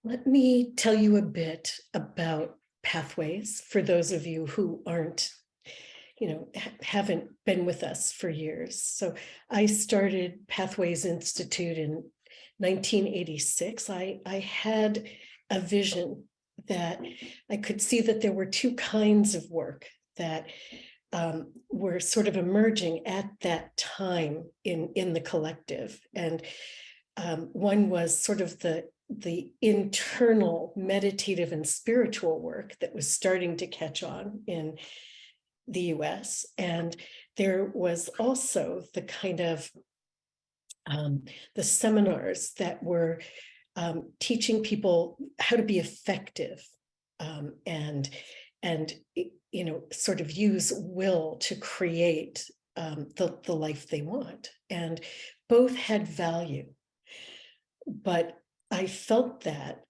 Let me tell you a bit about Pathways for those of you who aren't, haven't been with us for years. So I started Pathways Institute in 1986. I had a vision that I could see that there were two kinds of work that were sort of emerging at that time in the collective. And one was sort of the internal meditative and spiritual work that was starting to catch on in the US. And there was also the kind of the seminars that were teaching people how to be effective and sort of use will to create the life they want. And both had value. But I felt that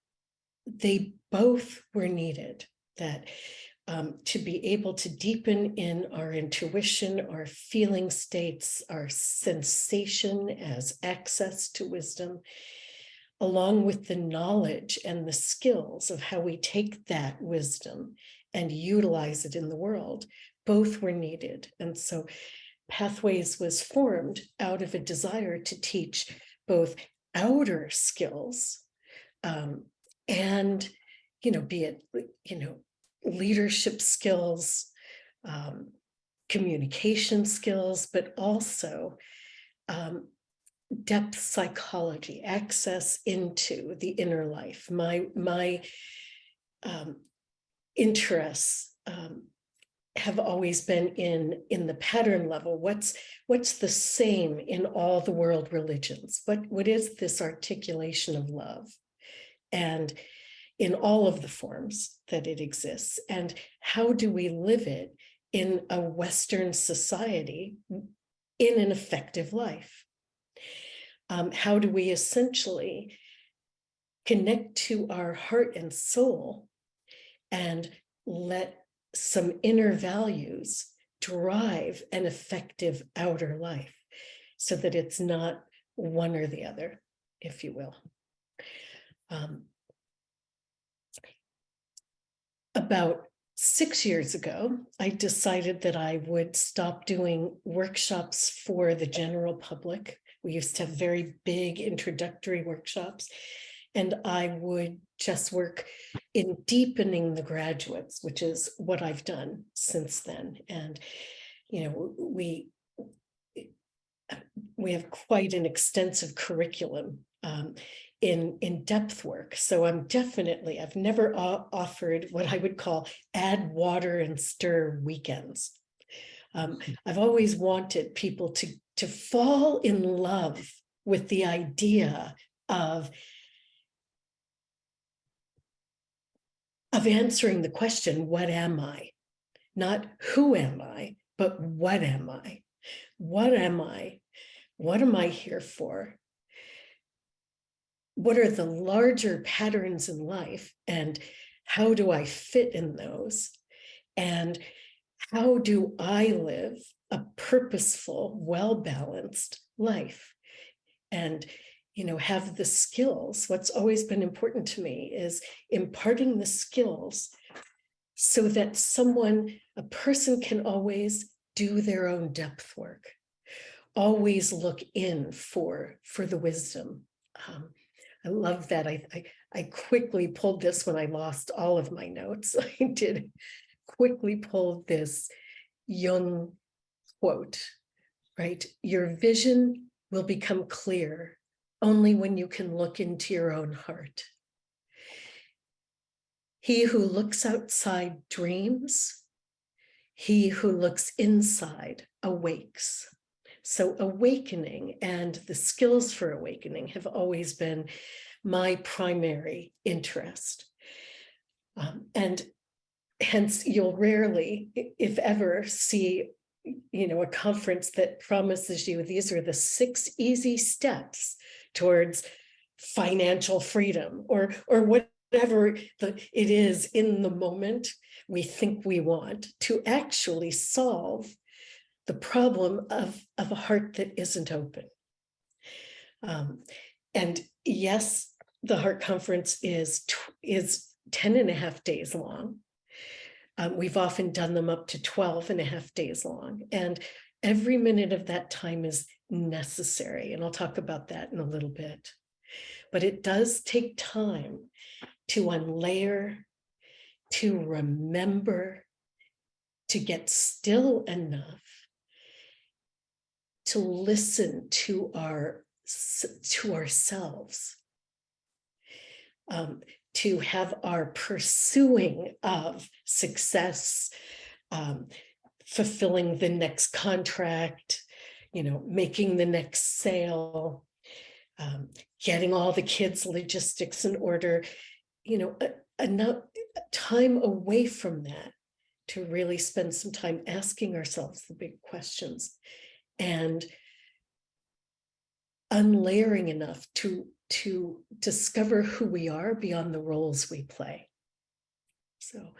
they both were needed, that to be able to deepen in our intuition, our feeling states, our sensation as access to wisdom, along with the knowledge and the skills of how we take that wisdom and utilize it in the world, both were needed. And so Pathways was formed out of a desire to teach both outer skills and be it leadership skills, communication skills, but also depth psychology, access into the inner life. My interests have always been in the pattern level. What's the same in all the world religions? What is this articulation of love? And in all of the forms that it exists, and how do we live it in a Western society in an effective life? How do we essentially connect to our heart and soul and let some inner values drive an effective outer life so that it's not one or the other, if you will. About 6 years ago, I decided that I would stop doing workshops for the general public. We used to have very big introductory workshops, and I would just work in deepening the graduates, which is what I've done since then. And, we have quite an extensive curriculum in depth work. So I've never offered what I would call add water and stir weekends. I've always wanted people to fall in love with the idea of answering the question, what am I? Not who am I, but what am I? What am I? What am I here for? What are the larger patterns in life, and how do I fit in those? And how do I live a purposeful, well-balanced life? And have the skills. What's always been important to me is imparting the skills so that a person can always do their own depth work, always look in for the wisdom. I love that. I quickly pulled this when I lost all of my notes. I did quickly pull this Jung quote, right? Your vision will become clear only when you can look into your own heart. He who looks outside dreams. He who looks inside awakes. So awakening and the skills for awakening have always been my primary interest. And hence you'll rarely, if ever, see a conference that promises you these are the 6 easy steps towards financial freedom or whatever it is in the moment we think we want to actually solve the problem of a heart that isn't open. And yes, the Heart Conference is 10 and a half days long. We've often done them up to 12 and a half days long. And every minute of that time is necessary. And I'll talk about that in a little bit. But it does take time to unlayer, to remember, to get still enough to listen to ourselves, to have our pursuing of success, fulfilling the next contract, making the next sale, getting all the kids' logistics in order, enough time away from that to really spend some time asking ourselves the big questions and unlayering enough to discover who we are beyond the roles we play. So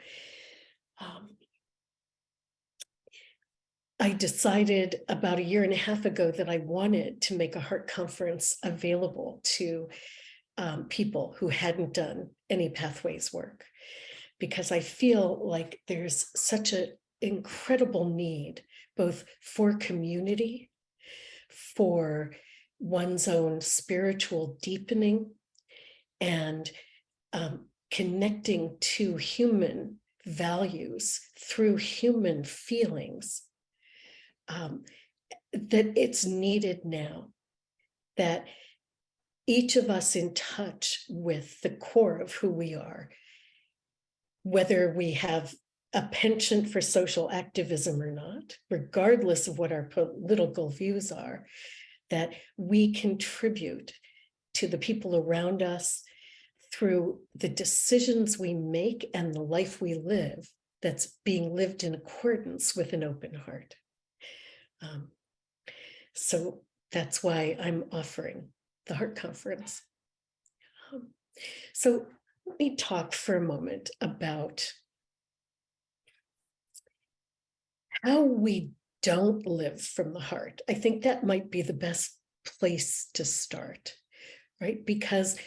I decided about a year and a half ago that I wanted to make a Heart Conference available to people who hadn't done any Pathways work, because I feel like there's such an incredible need, both for community, for one's own spiritual deepening, and connecting to human values through human feelings, that it's needed now, that each of us in touch with the core of who we are, whether we have a penchant for social activism or not, regardless of what our political views are, that we contribute to the people around us through the decisions we make and the life we live that's being lived in accordance with an open heart. So that's why I'm offering the Heart Conference. So let me talk for a moment about how we don't live from the heart. I think that might be the best place to start, right? Because